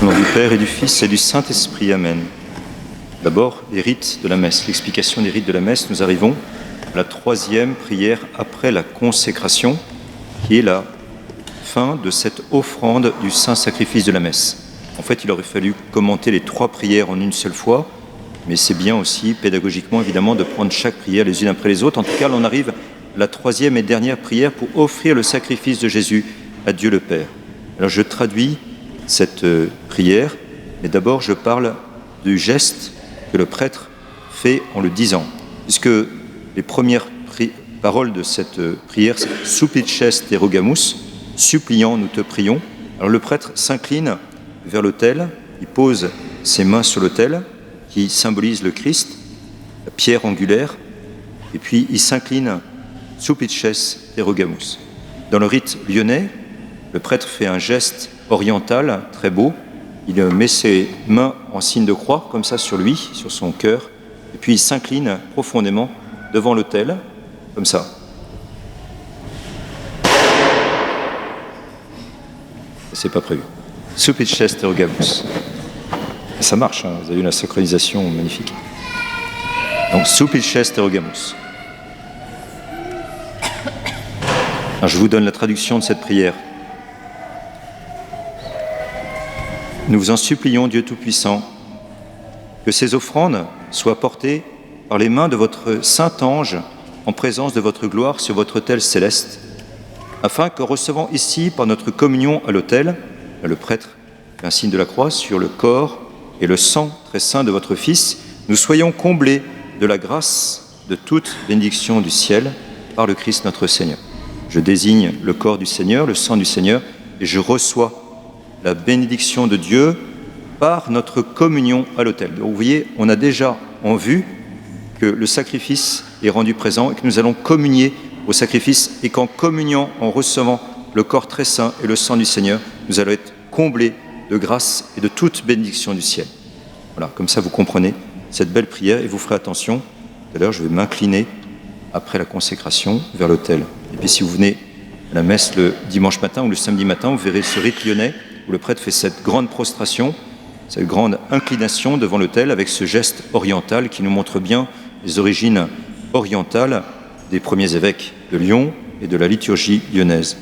Au nom du Père et du Fils et du Saint-Esprit. Amen. D'abord, les rites de la messe, l'explication des rites de la messe. Nous arrivons à la troisième prière après la consécration, qui est la fin de cette offrande du saint sacrifice de la messe. En fait, il aurait fallu commenter les trois prières en une seule fois, mais c'est bien aussi, pédagogiquement évidemment, de prendre chaque prière les unes après les autres. En tout cas, on arrive à la troisième et dernière prière pour offrir le sacrifice de Jésus à Dieu le Père. Alors je traduis cette prière, mais d'abord je parle du geste que le prêtre fait en le disant, puisque les premières paroles de cette prière, c'est « Supplices te rogamus », suppliant, nous te prions. Alors le prêtre s'incline vers l'autel, il pose ses mains sur l'autel, qui symbolise le Christ, la pierre angulaire, et puis il s'incline « Supplices te rogamus ». Dans le rite lyonnais, le prêtre fait un geste oriental très beau. Il met ses mains en signe de croix, comme ça sur lui, sur son cœur, et puis il s'incline profondément devant l'autel, comme ça. C'est pas prévu. Supplices te rogamus. Ça marche, hein, vous avez eu la synchronisation magnifique. Donc, Supplices te rogamus. Alors, je vous donne la traduction de cette prière. Nous vous en supplions, Dieu Tout-Puissant, que ces offrandes soient portées par les mains de votre saint ange en présence de votre gloire sur votre autel céleste, afin que, recevant ici par notre communion à l'autel, le prêtre fait un signe de la croix sur le corps et le sang très saint de votre Fils, nous soyons comblés de la grâce de toute bénédiction du ciel par le Christ notre Seigneur. Je désigne le corps du Seigneur, le sang du Seigneur, et je reçois la bénédiction de Dieu par notre communion à l'autel. Vous voyez, on a déjà en vue que le sacrifice est rendu présent et que nous allons communier au sacrifice et qu'en communiant, en recevant le corps très saint et le sang du Seigneur, nous allons être comblés de grâce et de toute bénédiction du ciel. Voilà, comme ça vous comprenez cette belle prière et vous ferez attention. Tout à l'heure, je vais m'incliner après la consécration vers l'autel. Et puis si vous venez à la messe le dimanche matin ou le samedi matin, vous verrez ce rite lyonnais où le prêtre fait cette grande prostration, cette grande inclination devant l'autel avec ce geste oriental qui nous montre bien les origines orientales des premiers évêques de Lyon et de la liturgie lyonnaise.